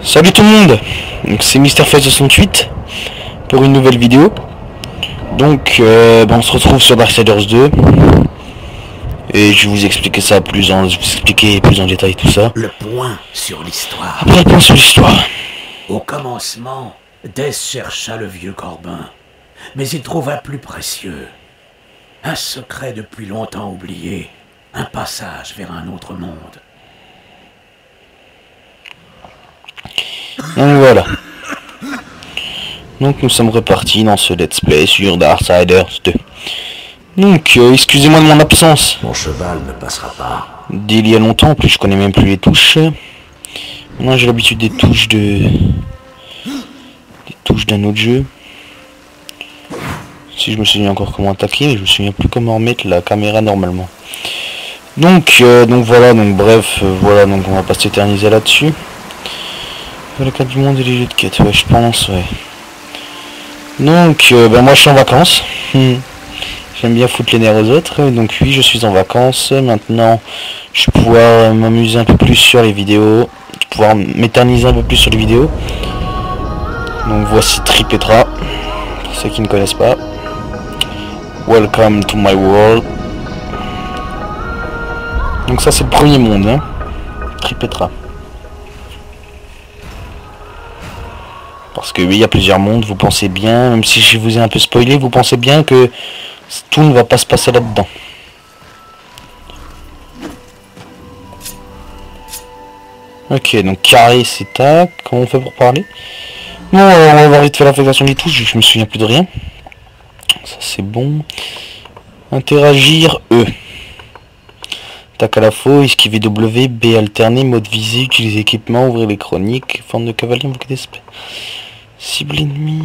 Salut tout le monde, c'est MrFace68 pour une nouvelle vidéo. Donc on se retrouve sur Darksiders 2 et je vais vous expliquer ça plus en détail tout ça. Le point sur l'histoire. Après le point sur l'histoire. Au commencement, Death chercha le vieux Corbin, mais il trouva plus précieux. Un secret depuis longtemps oublié, un passage vers un autre monde. Donc voilà. Donc nous sommes repartis dans ce let's play sur Darksiders 2. Donc excusez-moi de mon absence. Mon cheval ne passera pas. D'il y a longtemps, en plus je connais même plus les touches. Moi j'ai l'habitude des touches d'un autre jeu. Si je me souviens encore comment attaquer, mais je me souviens plus comment remettre la caméra normalement. Donc voilà, voilà, donc on va pas s'éterniser là-dessus. La carte du monde et les jeux de quête, ouais, je pense, ouais. Donc, moi je suis en vacances. J'aime bien foutre les nerfs aux autres. Donc oui, je suis en vacances. Maintenant, je vais pouvoir m'amuser un peu plus sur les vidéos. Je vais pouvoir m'éterniser un peu plus sur les vidéos. Donc voici Tripetra. Pour ceux qui ne connaissent pas. Welcome to my world. Donc ça c'est le premier monde, hein. Tripetra. Parce que oui, il y a plusieurs mondes, vous pensez bien, même si je vous ai un peu spoilé, vous pensez bien que tout ne va pas se passer là-dedans. Ok, donc carré c'est tac, comment on fait pour parler? Bon, on va voir vite fait l'affectation des touches, je me souviens plus de rien. Ça c'est bon. Interagir, E. Tac à la faux, esquiver W, B alterner, mode visée, utiliser équipement, ouvrir les chroniques, forme de cavalier, invoquer des espèces. Cible ennemi.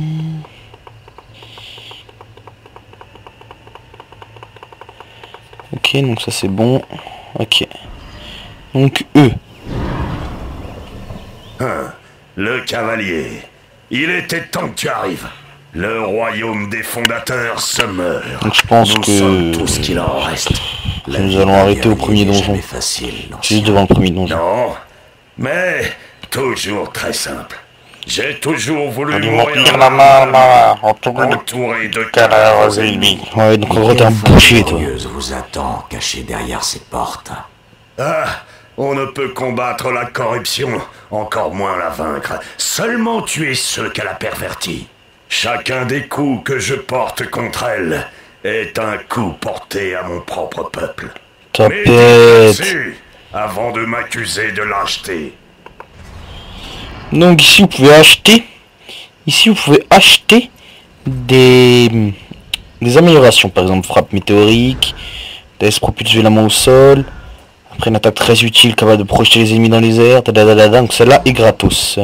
Ok, donc ça c'est bon. Ok. Donc E. Le cavalier. Il était temps que tu arrives. Le royaume des fondateurs se meurt. Donc je pense Nous que sommes tout ce qu'il en reste. nous allons arrêter au premier donjon. Juste devant le premier donjon. Non, mais toujours très simple. J'ai toujours voulu Entouré entouré de cadavres ennemis. Ouais, donc en gros t'es un boucher toi. vous attend, caché derrière ces portes. Ah, on ne peut combattre la corruption, encore moins la vaincre. Seulement tuer ceux qu'elle a pervertis. Chacun des coups que je porte contre elle est un coup porté à mon propre peuple. Tapette. Dessus, avant de m'accuser de lâcheté. Donc ici vous pouvez acheter. Ici vous pouvez acheter des améliorations, par exemple frappe météorique, laisse propulser la main au sol, après une attaque très utile capable de projeter les ennemis dans les airs, donc celle-là est gratos.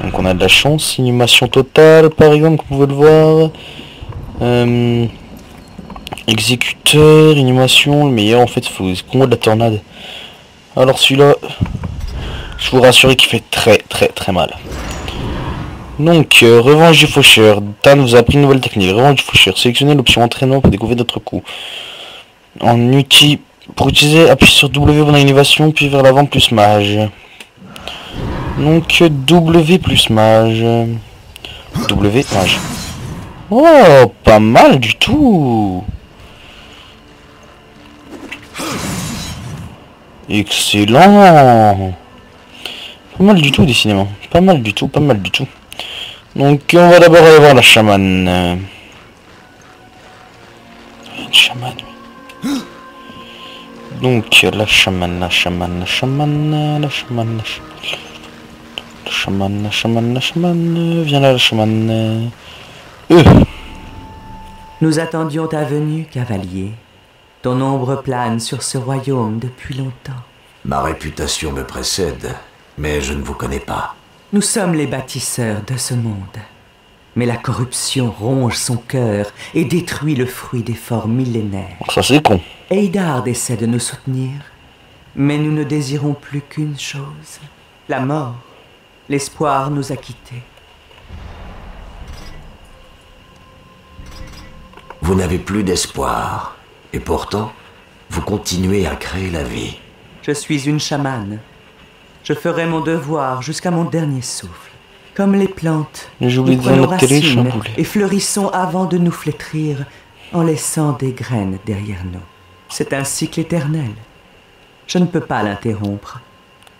Donc on a de la chance, inhumation totale par exemple, comme vous pouvez le voir. Exécuteur, inhumation, le meilleur en fait, il faut combo de la tornade. Alors celui-là, je vous rassure qu'il fait très mal. Donc, revanche du faucheur. Tan vous a appris une nouvelle technique. Revanche du faucheur. Sélectionnez l'option entraînement pour découvrir d'autres coups. Pour utiliser, appuyez sur W pendant l'innovation, puis vers l'avant plus mage. Donc, W plus mage. W mage. Oh, pas mal du tout. Excellent. Pas mal du tout, décidément. Pas mal du tout. Donc, on va d'abord aller voir la chamane. Donc, la chamane. Viens là, la chamane. Nous attendions ta venue, cavalier. Ton ombre plane sur ce royaume depuis longtemps. Ma réputation me précède, mais je ne vous connais pas. Nous sommes les bâtisseurs de ce monde. Mais la corruption ronge son cœur et détruit le fruit d'efforts millénaires. Ça c'est con. Eidard essaie de nous soutenir, mais nous ne désirons plus qu'une chose, la mort. L'espoir nous a quittés. Vous n'avez plus d'espoir, et pourtant, vous continuez à créer la vie. Je suis une chamane. Je ferai mon devoir jusqu'à mon dernier souffle. Comme les plantes, J'ai nous oublié de dire prenons notre télé, je suis un racine poulet. et fleurissons avant de nous flétrir en laissant des graines derrière nous. C'est un cycle éternel. Je ne peux pas l'interrompre,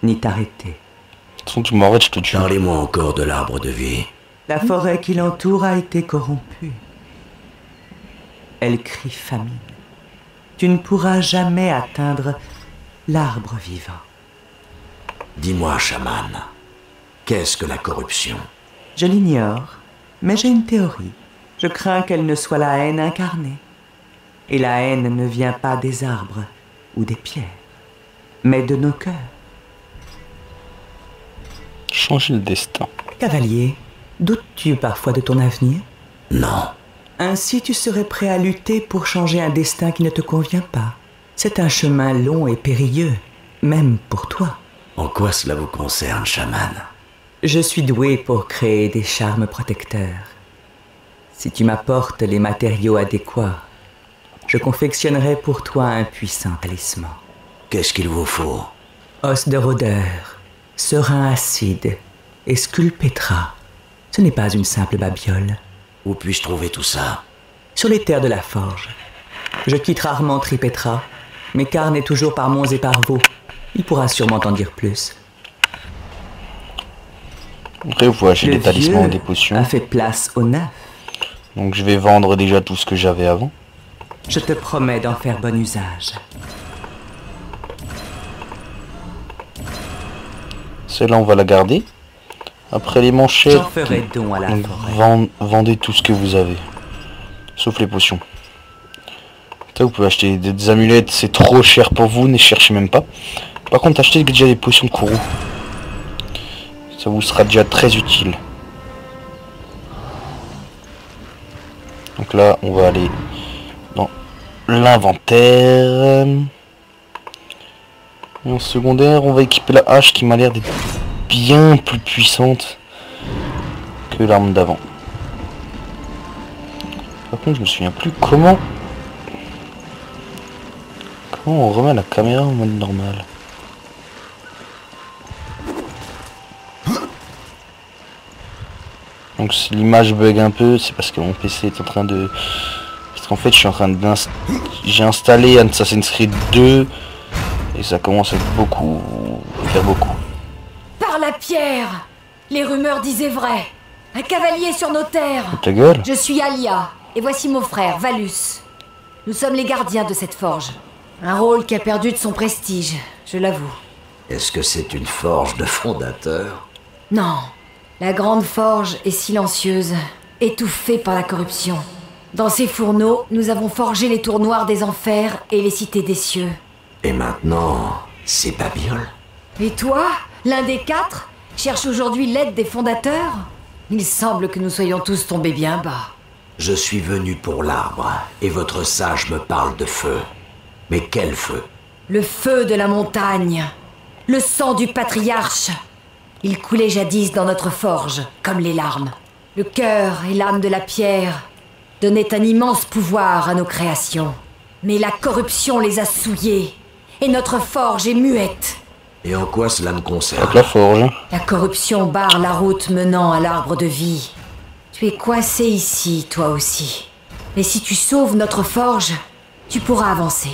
ni t'arrêter. De toute façon, tu m'arrêtes, je te tue. Parlez-moi encore de l'arbre de vie. La forêt qui l'entoure a été corrompue. Elle crie famine. Tu ne pourras jamais atteindre l'arbre vivant. Dis-moi, chaman, qu'est-ce que la corruption? Je l'ignore, mais j'ai une théorie. Je crains qu'elle ne soit la haine incarnée. Et la haine ne vient pas des arbres ou des pierres, mais de nos cœurs. Changer le destin. Cavalier, doutes-tu parfois de ton avenir? Non. Ainsi tu serais prêt à lutter pour changer un destin qui ne te convient pas. C'est un chemin long et périlleux, même pour toi. En quoi cela vous concerne, chaman? Je suis doué pour créer des charmes protecteurs. Si tu m'apportes les matériaux adéquats, je confectionnerai pour toi un puissant talisman. Qu'est-ce qu'il vous faut? Os de rôdeur, serin acide et sculpétra. Ce n'est pas une simple babiole. Où puis-je trouver tout ça? Sur les terres de la forge. Je quitte rarement Tripetra, mais Karn est toujours par monts et par vaux. Il pourra sûrement t'en dire plus. Après, voilà, j'ai des talismans et des a potions. fait place au neuf. Donc je vais vendre déjà tout ce que j'avais avant. Je te promets d'en faire bon usage. Celle-là, on va la garder. Après les manchettes, J'en ferai don à la donc, forêt. vendez tout ce que vous avez. Sauf les potions. Ça, vous pouvez acheter des amulettes, c'est trop cher pour vous, ne cherchez même pas. Par contre, achetez déjà des potions de Kourou. Ça vous sera déjà très utile. Donc là, on va aller dans l'inventaire. Et en secondaire, on va équiper la hache qui m'a l'air d'être bien plus puissante que l'arme d'avant. Par contre, je me souviens plus comment on remet la caméra en mode normal. Donc si l'image bug un peu, c'est parce que mon PC est en train de... Parce qu'en fait, je suis en train j'ai installé Assassin's Creed 2 et ça commence à être beaucoup... faire beaucoup. Par la pierre! Les rumeurs disaient vrai. Un cavalier sur nos terres. Ta gueule. Je suis Alia, et voici mon frère, Valus. Nous sommes les gardiens de cette forge. Un rôle qui a perdu de son prestige, je l'avoue. Est-ce que c'est une forge de fondateur? Non, la grande forge est silencieuse, étouffée par la corruption. Dans ces fourneaux, nous avons forgé les tours noirs des enfers et les cités des cieux. Et maintenant, c'est Babiole? Et toi, l'un des quatre, cherche aujourd'hui l'aide des fondateurs? Il semble que nous soyons tous tombés bien bas. Je suis venu pour l'arbre, et votre sage me parle de feu. Mais quel feu? Le feu de la montagne, le sang du patriarche. Il coulait jadis dans notre forge, comme les larmes. Le cœur et l'âme de la pierre donnaient un immense pouvoir à nos créations. Mais la corruption les a souillés, et notre forge est muette. Et en quoi cela me concerne? Avec la forge. La corruption barre la route menant à l'arbre de vie. Tu es coincé ici, toi aussi. Mais si tu sauves notre forge, tu pourras avancer.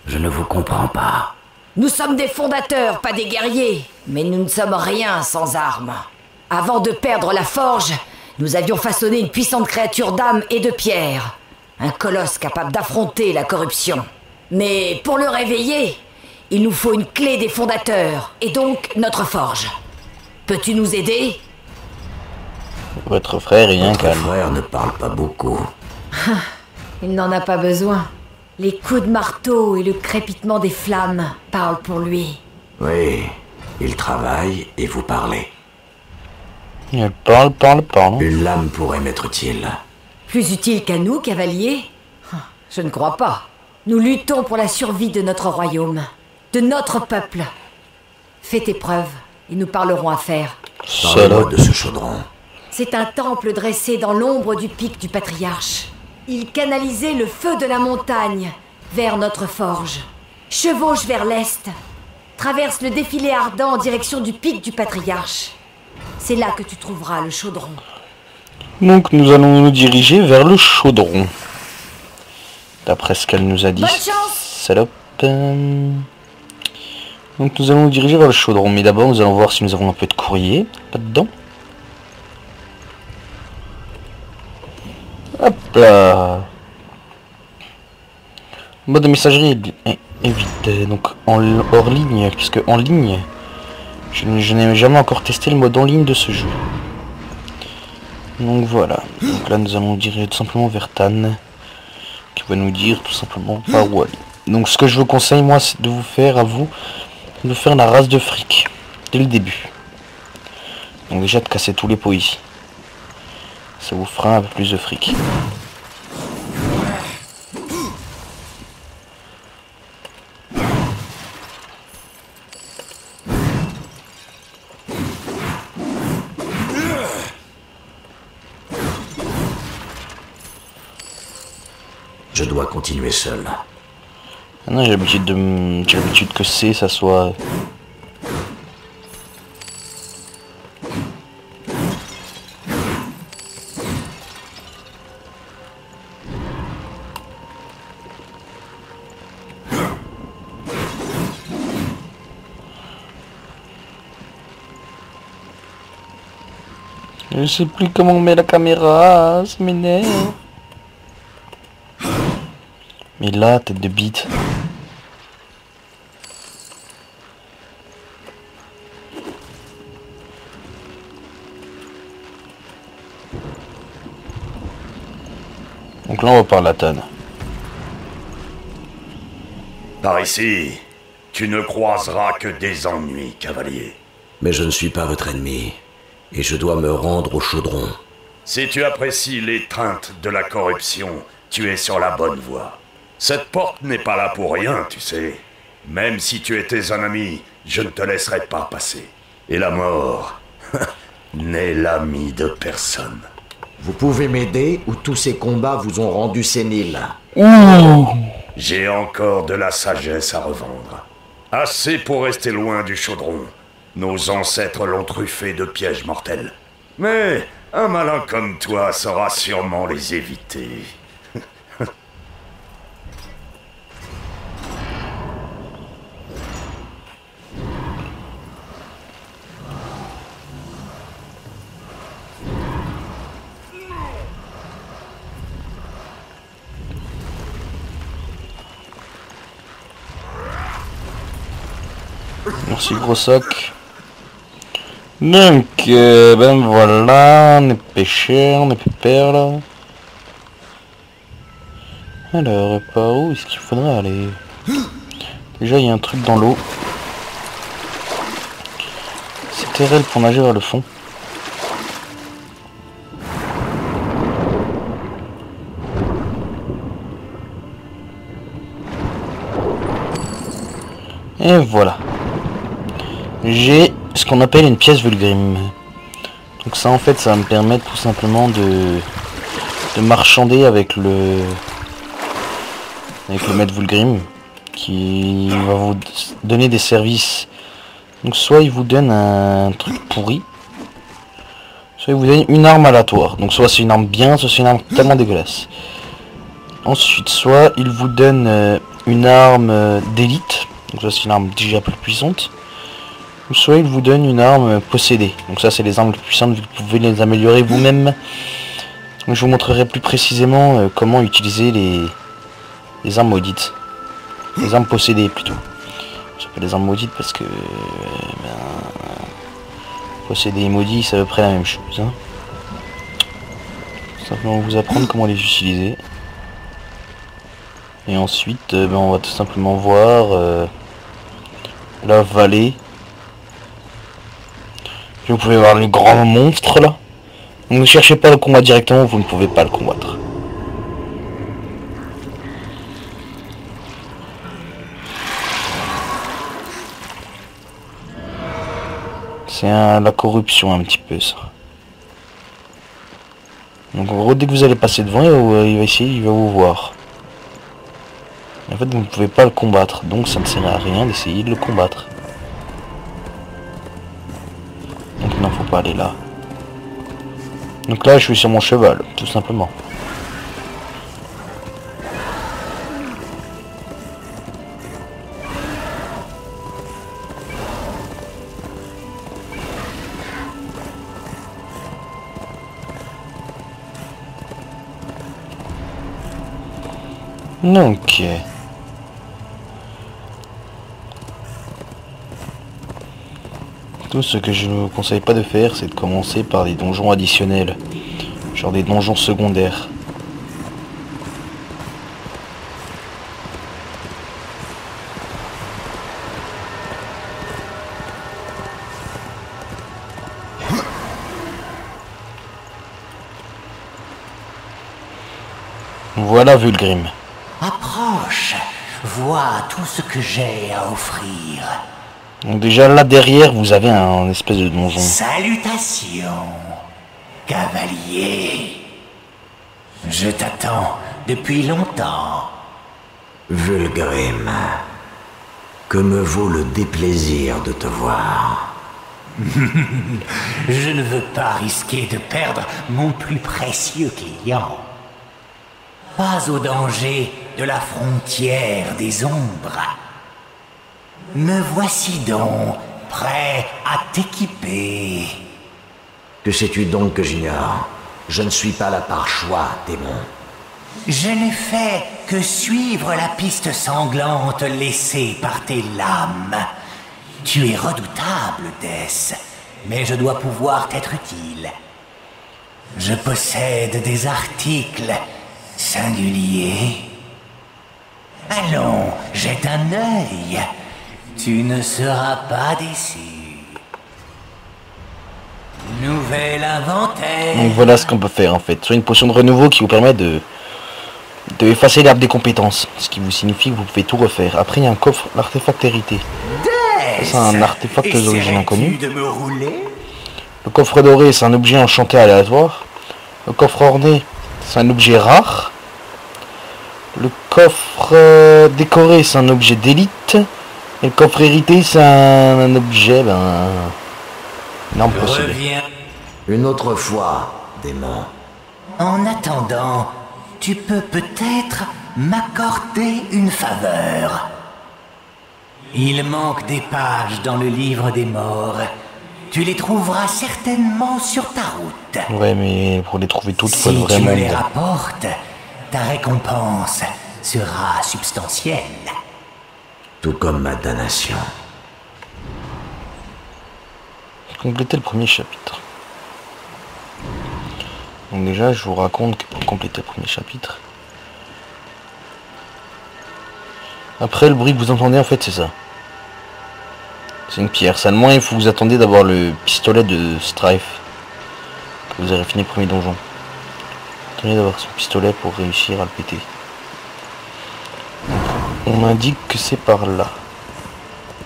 Je ne vous comprends pas. Nous sommes des fondateurs, pas des guerriers. Mais nous ne sommes rien sans armes. Avant de perdre la forge, nous avions façonné une puissante créature d'âme et de pierre. Un colosse capable d'affronter la corruption. Mais pour le réveiller, il nous faut une clé des fondateurs, et donc notre forge. Peux-tu nous aider? Votre frère est un Votre calme. frère ne parle pas beaucoup. Il n'en a pas besoin. Les coups de marteau et le crépitement des flammes parlent pour lui. Oui, il travaille et vous parlez. Elle parle. Une lame pourrait m'être utile. Plus utile qu'à nous, cavalier? Je ne crois pas. Nous luttons pour la survie de notre royaume, de notre peuple. Fais tes preuves, et nous parlerons affaires. Parlez-moi Salope. de ce chaudron. C'est un temple dressé dans l'ombre du pic du patriarche. Il canalisait le feu de la montagne vers notre forge. Chevauche vers l'est. Traverse le défilé ardent en direction du pic du Patriarche. C'est là que tu trouveras le chaudron. Donc nous allons nous diriger vers le chaudron. D'après ce qu'elle nous a dit. Bonne chance. Salope. Donc nous allons nous diriger vers le chaudron. Mais d'abord nous allons voir si nous avons un peu de courrier là-dedans. Hop là. Mode de messagerie est vide. Donc hors ligne. Puisque en ligne, je n'ai jamais encore testé le mode en ligne de ce jeu. Donc voilà. Donc là nous allons nous diriger tout simplement vers Tan, qui va nous dire tout simplement par où aller. Donc ce que je vous conseille moi, c'est de vous faire, à vous, de faire la race de fric dès le début. Donc déjà de casser tous les pots ici. Ça vous fera un peu plus de fric. Je dois continuer seul. Non, j'ai l'habitude que ça soit... Je sais plus comment on met la caméra, ça m'énerve. Mais là, tête de bite. Donc là, on va par la tonne. Par ici, tu ne croiseras que des ennuis, cavalier. Mais je ne suis pas votre ennemi. Et je dois me rendre au chaudron. Si tu apprécies l'étreinte de la corruption, tu es sur la bonne voie. Cette porte n'est pas là pour rien, tu sais. Même si tu étais un ami, je ne te laisserai pas passer. Et la mort n'est l'ami de personne. Vous pouvez m'aider ou tous ces combats vous ont rendu sénile? J'ai encore de la sagesse à revendre. Assez pour rester loin du chaudron. Nos ancêtres l'ont truffé de pièges mortels. Mais un malin comme toi saura sûrement les éviter. Merci gros soc. Donc ben voilà, on est pêcheurs, on est pépère là. Alors par où est-ce qu'il faudrait aller? Déjà il y a un truc dans l'eau. C'est TRL pour nager vers le fond. Et voilà. J'ai ce qu'on appelle une pièce Vulgrim. Donc ça en fait ça va me permettre tout simplement de marchander avec le maître Vulgrim qui va vous donner des services. Donc soit il vous donne un truc pourri, soit il vous donne une arme aléatoire. Donc soit c'est une arme bien, soit c'est une arme tellement dégueulasse. Ensuite soit il vous donne une arme d'élite, donc ça c'est une arme déjà plus puissante. Ou soit il vous donne une arme possédée. Donc ça c'est les armes les plus puissantes, vous pouvez les améliorer vous-même. Je vous montrerai plus précisément comment utiliser les armes maudites. Les armes possédées plutôt. J'appelle les armes maudites parce que possédé et maudit c'est à peu près la même chose. Hein. Simplement vous apprendre comment les utiliser. Et ensuite on va tout simplement voir la vallée. Vous pouvez voir le grand monstre là. Donc ne cherchez pas le combat directement, vous ne pouvez pas le combattre. C'est la corruption un petit peu ça. Donc en gros dès que vous allez passer devant, il va essayer, il va vous voir. Et en fait vous ne pouvez pas le combattre, donc ça ne sert à rien d'essayer de le combattre. pas aller là. Donc là je suis sur mon cheval, tout simplement. Ok. Tout ce que je ne vous conseille pas de faire, c'est de commencer par des donjons additionnels. Genre des donjons secondaires. Voilà Vulgrim. Approche, vois tout ce que j'ai à offrir. Donc déjà là derrière vous avez un espèce de donjon. Salutations, cavalier. Je t'attends depuis longtemps. Vulgrim, que me vaut le déplaisir de te voir? Je ne veux pas risquer de perdre mon plus précieux client. Pas au danger de la frontière des ombres. Me voici donc, prêt à t'équiper. Que sais-tu donc que j'ignore? Je ne suis pas là par choix, démon. Je n'ai fait que suivre la piste sanglante laissée par tes lames. Tu es redoutable, Death, mais je dois pouvoir t'être utile. Je possède des articles singuliers. Allons, jette un œil. Tu ne seras pas déçu. Nouvel inventaire. Donc voilà ce qu'on peut faire en fait. Soit une potion de renouveau qui vous permet de effacer l'arbre des compétences. Ce qui vous signifie que vous pouvez tout refaire. Après il y a un coffre, l'artefact hérité. C'est un artefact d'origine inconnue. Le coffre doré c'est un objet enchanté aléatoire. Le coffre orné c'est un objet rare. Le coffre décoré c'est un objet d'élite. Et le coffre hérité c'est un objet non possédé. Une autre fois, démon. En attendant, tu peux peut-être m'accorder une faveur. Il manque des pages dans le livre des morts. Tu les trouveras certainement sur ta route. Ouais, mais pour les trouver toutes, faut Si tu vraiment... me les rapportes, ta récompense sera substantielle. Tout comme ma damnation. Compléter le premier chapitre. Donc déjà, je vous raconte que pour compléter le premier chapitre... Après, le bruit que vous entendez, en fait, c'est ça. C'est une pierre. Seulement, il faut que vous attendiez d'avoir le pistolet de Strife. Que vous aurez fini le premier donjon. Attendez d'avoir son pistolet pour réussir à le péter. On m'indique que c'est par là.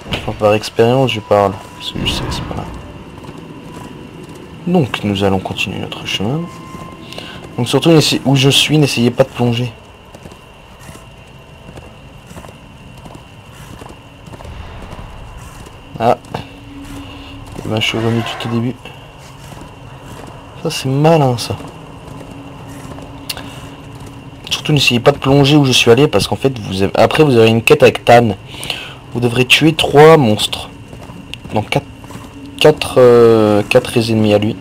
Enfin, par expérience, je parle. Parce que je sais que c'est par là. Donc, nous allons continuer notre chemin. Donc, surtout, où je suis, n'essayez pas de plonger. Ah. Et ben, je suis revenu tout au début. Ça, c'est malin, ça. Surtout, n'essayez pas de plonger où je suis allé, parce qu'en fait, après, vous avez une quête avec Tan. Vous devrez tuer 3 monstres. Donc, 4 ennemis à lui.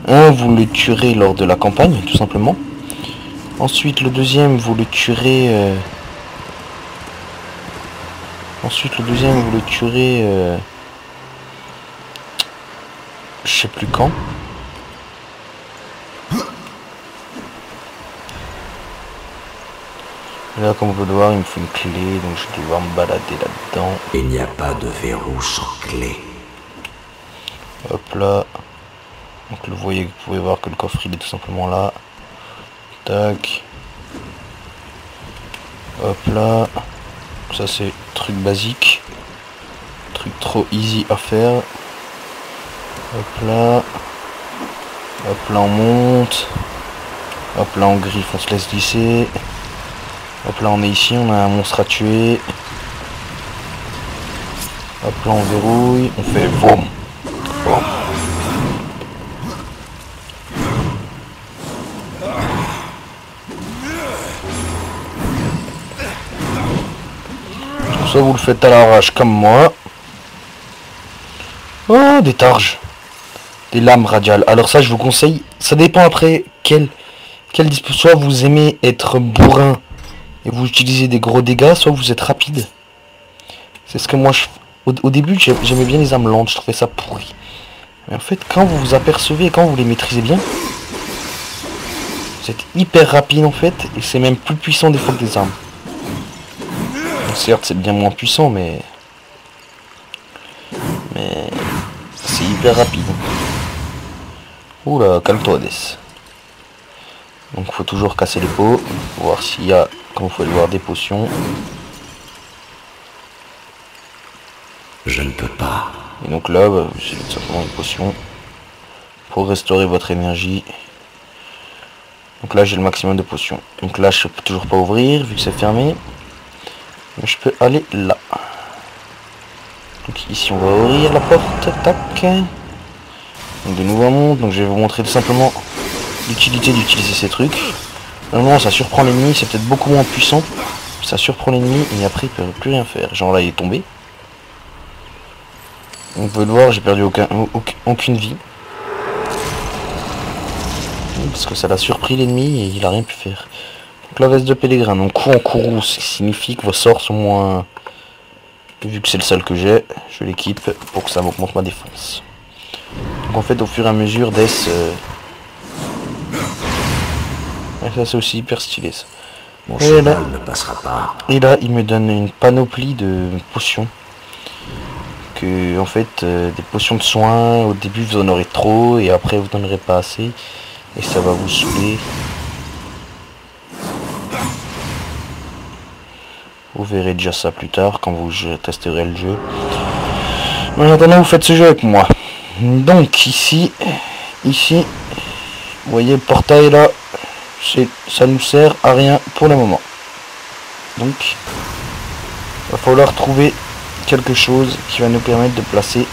Un, vous le tuerez lors de la campagne, tout simplement. Ensuite, le deuxième, vous le tuerez... Ensuite, le deuxième, vous le tuerez... Je sais plus quand. Là, comme vous pouvez le voir, il me faut une clé, donc je vais devoir me balader là-dedans. Il n'y a pas de verrou sans clé. Hop là. Donc vous pouvez voir que le coffre il est tout simplement là. Tac. Hop là. Ça c'est truc basique. Truc trop easy à faire. Hop là. Hop là on monte. Hop là on griffe, on se laisse glisser. Hop là on est ici, on a un monstre à tuer. Hop là on verrouille, on fait boum. soit vous le faites à l'arrache comme moi. Oh, des targes. Des lames radiales. Alors ça, je vous conseille. Ça dépend après quel disposition. Soit vous aimez être bourrin et vous utilisez des gros dégâts, soit vous êtes rapide. C'est ce que moi, au début, j'aimais bien les armes lentes. Je trouvais ça pourri. Mais en fait, quand vous vous apercevez et quand vous les maîtrisez bien, vous êtes hyper rapide en fait. Et c'est même plus puissant des fois que des armes. Donc, certes, c'est bien moins puissant, mais c'est hyper rapide. Oula, calme-toi, Dess. Donc faut toujours casser les pots, voir s'il y a, comme vous pouvez le voir, des potions. Je ne peux pas. Et donc là, bah, c'est tout simplement une potion pour restaurer votre énergie. Donc là, j'ai le maximum de potions. Donc là, je peux toujours pas ouvrir vu que c'est fermé. Mais je peux aller là. Donc ici, on va ouvrir la porte. Tac. Donc de nouveau un monde. Donc je vais vous montrer tout simplement l'utilité d'utiliser ces trucs. Normalement, ça surprend l'ennemi. C'est peut-être beaucoup moins puissant. Ça surprend l'ennemi et après, il peut plus rien faire. Genre là, il est tombé. Vous pouvez le voir, j'ai perdu aucune vie. Parce que ça l'a surpris l'ennemi et il a rien pu faire. Donc la veste de pèlerin, donc coup en courroux, ce qui signifie que vos sorts sont moins... Vu que c'est le seul que j'ai, je l'équipe pour que ça m'augmente ma défense. Donc en fait au fur et à mesure Death... Et ça c'est aussi hyper stylé ça. Mon cheval ne passera pas. Et là il me donne une panoplie de potions. Que en fait des potions de soins, au début vous en aurez trop et après vous n'en aurez pas assez. Et ça va vous saouler. Vous verrez déjà ça plus tard quand vous testerez le jeu. Mais maintenant vous faites ce jeu avec moi. Donc ici, vous voyez le portail là, ça nous sert à rien pour le moment. Donc il va falloir trouver quelque chose qui va nous permettre de placer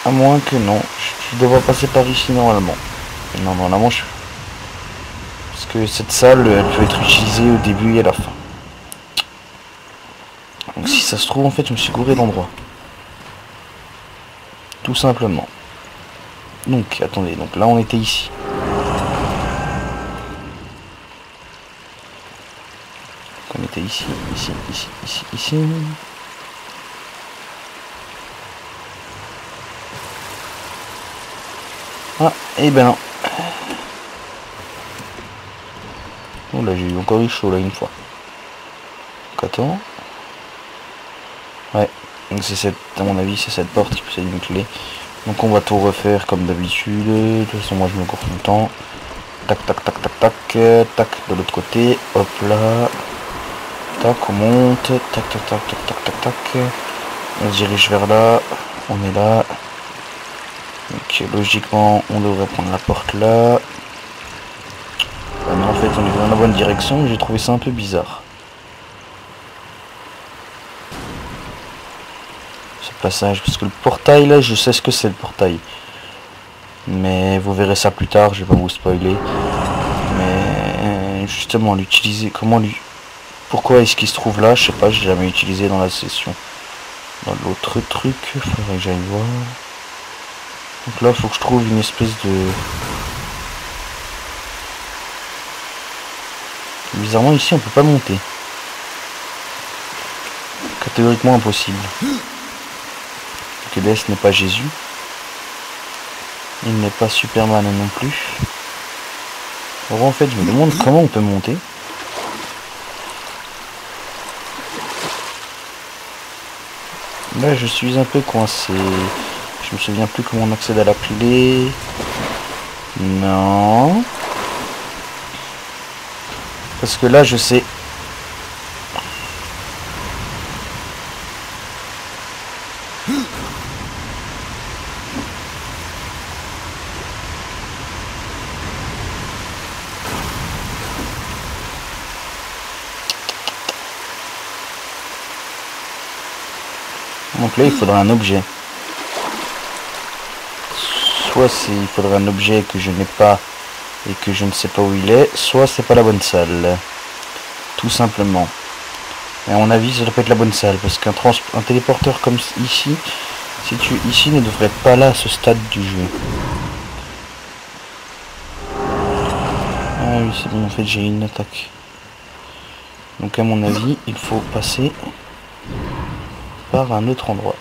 à moins que non, je devrais passer par ici normalement. Non, normalement je... Parce que cette salle, elle peut être utilisée au début et à la fin. Donc si ça se trouve, en fait, je me suis gouré d'endroit. Tout simplement. Donc, attendez, donc là on était ici. On était ici. Ah, et ben non. Oh là, j'ai eu encore eu chaud là une fois. Donc attends. Ouais, donc c'est cette, à mon avis, c'est cette porte qui possède une clé. Donc on va tout refaire comme d'habitude. De toute façon, moi je me cours tout le temps. Tac, tac, tac, tac, tac, tac, de l'autre côté. Hop là. Tac, on monte. Tac, tac, tac, tac, tac, tac, tac. On se dirige vers là. On est là. Donc logiquement on devrait prendre la porte là. Mais en fait on est dans la bonne direction, mais j'ai trouvé ça un peu bizarre. Ce passage, parce que le portail là, je sais ce que c'est le portail. Mais vous verrez ça plus tard, je vais pas vous spoiler. Mais justement l'utiliser, pourquoi est-ce qu'il se trouve là, je sais pas, j'ai jamais utilisé dans la session. Dans l'autre truc, faudrait que j'aille voir. Donc là, il faut que je trouve une espèce de... Bizarrement, ici, on peut pas monter. Catégoriquement impossible. Que Death n'est pas Jésus. Il n'est pas Superman non plus. Alors en fait, je me demande comment on peut monter. Là, je suis un peu coincé. Je me souviens plus comment on accède à la clé. Non. Parce que là, je sais. Donc là, il faudra un objet. Soit il faudra un objet que je n'ai pas et que je ne sais pas où il est, soit c'est pas la bonne salle. Tout simplement. Et à mon avis, ça doit pas être la bonne salle, parce qu'un téléporteur comme ici, situé ici, ne devrait pas là à ce stade du jeu. Ah oui, c'est bon, en fait j'ai une attaque. Donc à mon avis, il faut passer par un autre endroit.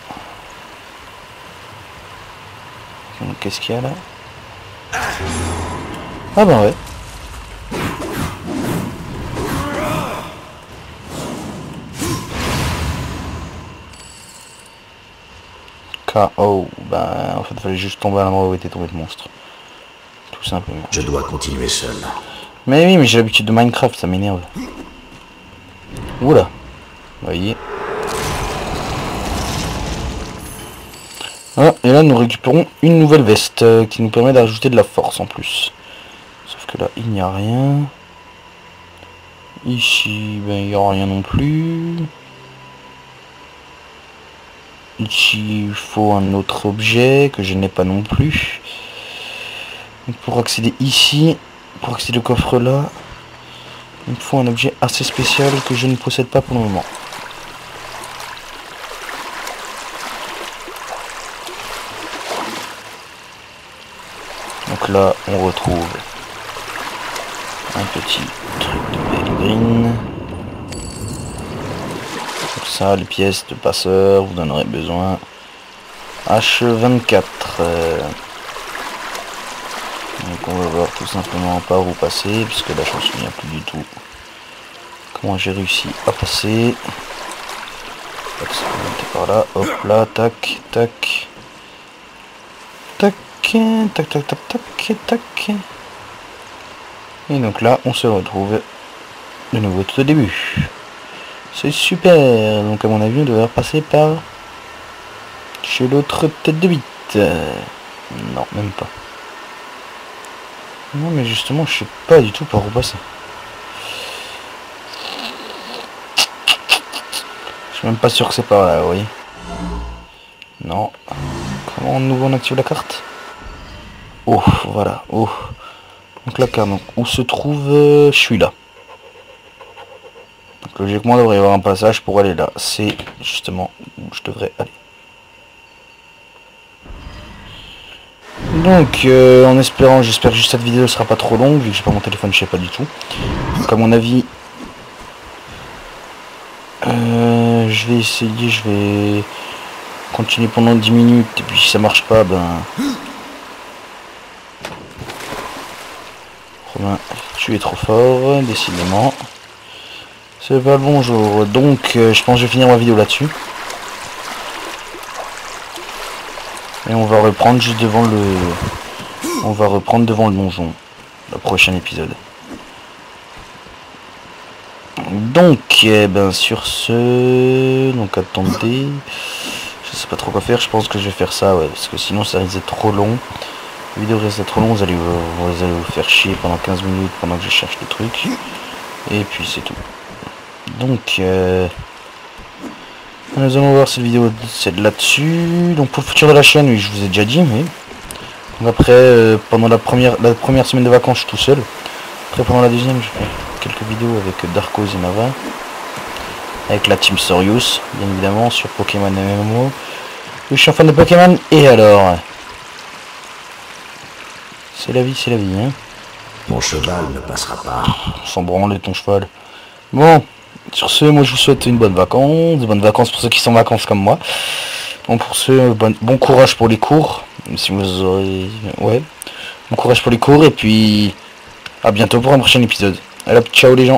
Donc qu'est-ce qu'il y a là? Ah ben ouais. KO. Ben en fait il fallait juste tomber à l'endroit où était tombé le monstre. Tout simplement. Je dois continuer seul. Mais oui, mais j'ai l'habitude de Minecraft, ça m'énerve. Oula. Vous voyez. Ah, et là nous récupérons une nouvelle veste qui nous permet d'ajouter de la force en plus. Sauf que là il n'y a rien. Ici ben, il n'y a rien non plus. Ici il faut un autre objet que je n'ai pas non plus. Donc, pour accéder ici, pour accéder au coffre là, il me faut un objet assez spécial que je ne possède pas pour le moment. Donc là, on retrouve un petit truc de pèlerine. Pour ça, les pièces de passeur, vous en aurez besoin. H24. Donc on va voir tout simplement par où passer, puisque là je me souviens plus du tout comment j'ai réussi à passer. Hop, ça va monter par là, hop là, tac, tac. Tac, tac, tac, tac, tac, tac. Et donc là, on se retrouve de nouveau tout au début. C'est super. Donc à mon avis, on devrait passer par chez l'autre tête de bite. Non, même pas. Non, mais justement, je sais pas du tout par où passer. Je suis même pas sûr que c'est par là, vous voyez. Non. Comment nouveau on active la carte? Oh, voilà. Oh. Donc la carte, donc, où se trouve je suis là. Donc logiquement, il devrait y avoir un passage pour aller là. C'est justement où je devrais aller. Donc en espérant, j'espère que juste cette vidéo ne sera pas trop longue, vu que j'ai pas mon téléphone, je sais pas du tout. Donc à mon avis, je vais essayer, je vais continuer pendant 10 minutes, et puis si ça marche pas, ben... Romain, tu es trop fort, décidément. C'est pas le bonjour, donc je pense que je vais finir ma vidéo là-dessus. Et on va reprendre juste devant le... On va reprendre devant le donjon. Le prochain épisode. Donc, ben sur ce... Donc attendez... Je sais pas trop quoi faire, je pense que je vais faire ça, ouais. Parce que sinon ça risque d'être trop long. La vidéo risque d'être trop long, vous allez vous faire chier pendant 15 minutes pendant que je cherche le truc. Et puis c'est tout. Donc... Nous allons voir cette vidéo, c'est là-dessus. Donc pour le futur de la chaîne, oui, je vous ai déjà dit, mais donc après pendant la première semaine de vacances, je suis tout seul. Après pendant la deuxième, je fais quelques vidéos avec Darkos et Nava, avec la team Sorius, bien évidemment, sur Pokémon MMO. Je suis un fan de Pokémon, et alors c'est la vie, hein. Mon cheval ne passera pas. Sans branler ton cheval. Bon. Sur ce, moi je vous souhaite une bonne vacances pour ceux qui sont en vacances comme moi. Bon, pour ceux, bon courage pour les cours, si vous aurez... Ouais, bon courage pour les cours, et puis à bientôt pour un prochain épisode. Allez, ciao les gens.